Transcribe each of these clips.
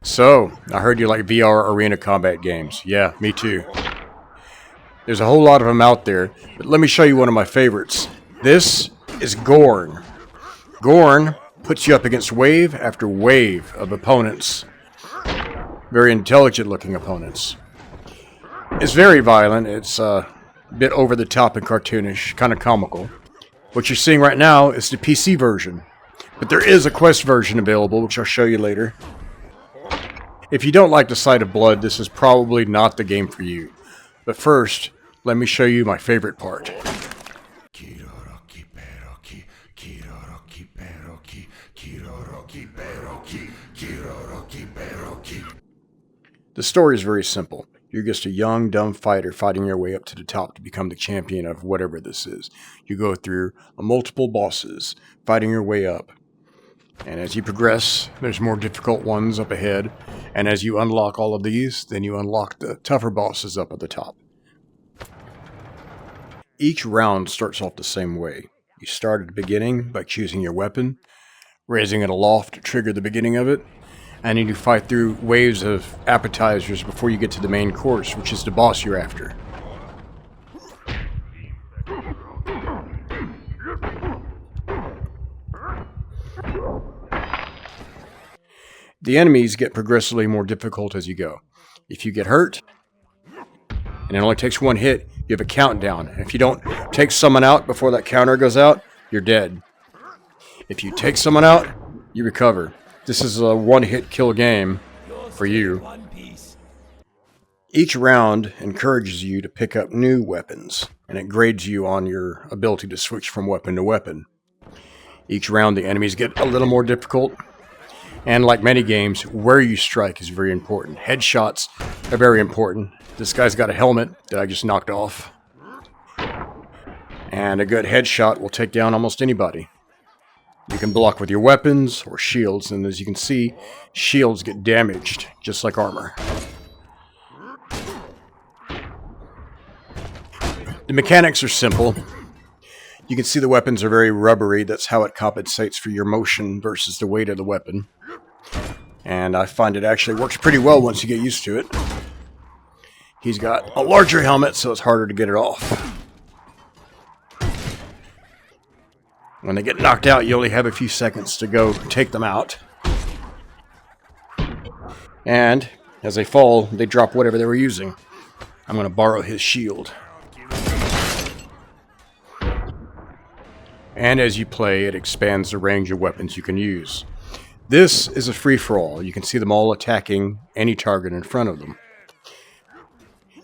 So, I heard you like VR arena combat games. Yeah, me too. There's a whole lot of them out there, but let me show you one of my favorites. This is Gorn. Gorn puts you up against wave after wave of opponents. Very intelligent looking opponents. It's very violent. It's a bit over the top and cartoonish, kind of comical. What you're seeing right now is the PC version, but there is a Quest version available, which I'll show you later. If you don't like the sight of blood, this is probably not the game for you. But first, let me show you my favorite part. The story is very simple. You're just a young, dumb fighter fighting your way up to the top to become the champion of whatever this is. You go through multiple bosses, fighting your way up. And as you progress, there's more difficult ones up ahead. And as you unlock all of these, then you unlock the tougher bosses up at the top. Each round starts off the same way. You start at the beginning by choosing your weapon, raising it aloft to trigger the beginning of it, and then you fight through waves of appetizers before you get to the main course, which is the boss you're after. The enemies get progressively more difficult as you go. If you get hurt, and it only takes one hit, you have a countdown. If you don't take someone out before that counter goes out, you're dead. If you take someone out, you recover. This is a one-hit kill game for you. Each round encourages you to pick up new weapons, and it grades you on your ability to switch from weapon to weapon. Each round the enemies get a little more difficult, and like many games, where you strike is very important. Headshots are very important. This guy's got a helmet that I just knocked off, and a good headshot will take down almost anybody. You can block with your weapons or shields, and as you can see, shields get damaged, just like armor. The mechanics are simple. You can see the weapons are very rubbery. That's how it compensates for your motion versus the weight of the weapon. And I find it actually works pretty well once you get used to it. He's got a larger helmet, so it's harder to get it off. When they get knocked out, you only have a few seconds to go take them out. And as they fall, they drop whatever they were using. I'm going to borrow his shield. And as you play, it expands the range of weapons you can use. This is a free-for-all. You can see them all attacking any target in front of them.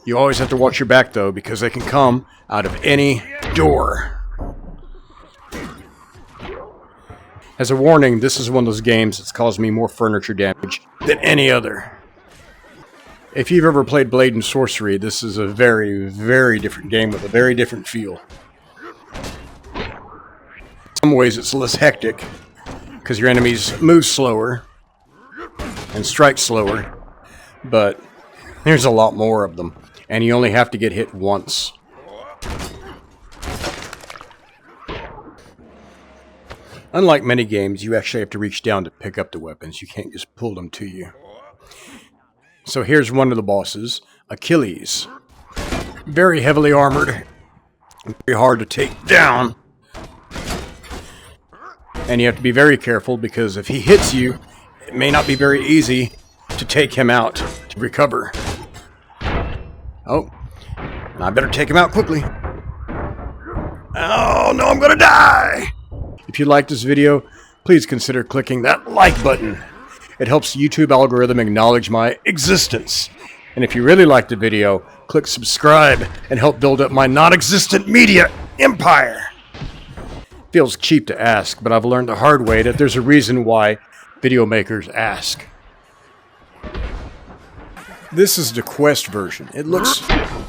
You always have to watch your back, though, because they can come out of any door. As a warning, this is one of those games that's caused me more furniture damage than any other. If you've ever played Blade and Sorcery, this is a very, very different game with a very different feel. In some ways it's less hectic, because your enemies move slower and strike slower, but there's a lot more of them, and you only have to get hit once. Unlike many games, you actually have to reach down to pick up the weapons. You can't just pull them to you. So here's one of the bosses, Achilles. Very heavily armored, very hard to take down. And you have to be very careful, because if he hits you, it may not be very easy to take him out, to recover. Oh, and I better take him out quickly. Oh no, I'm gonna die! If you like this video, please consider clicking that like button. It helps the YouTube algorithm acknowledge my existence. And if you really like the video, click subscribe and help build up my non-existent media empire. Feels cheap to ask, but I've learned the hard way that there's a reason why video makers ask. This is the Quest version. It looks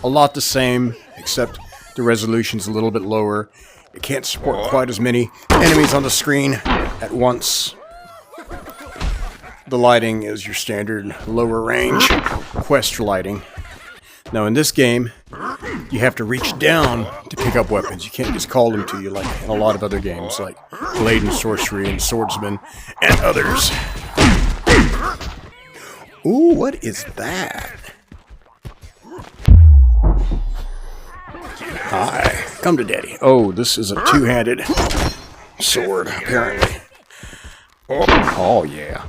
a lot the same, except the resolution's a little bit lower. It can't support quite as many enemies on the screen at once. The lighting is your standard lower range Quest lighting. Now in this game, you have to reach down to pick up weapons. You can't just call them to you like in a lot of other games like Blade and Sorcery and Swordsman and others. Ooh, what is that? Hi, come to daddy. Oh, this is a two-handed sword, apparently. Oh yeah.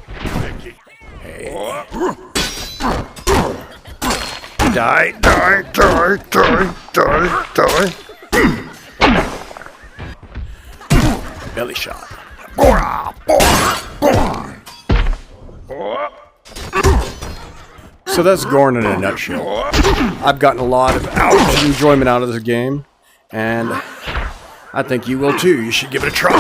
Hey. Die, die, die, die, die, die. Belly shot. So that's Gorn in a nutshell. I've gotten a lot of enjoyment out of this game, and I think you will too. You should give it a try.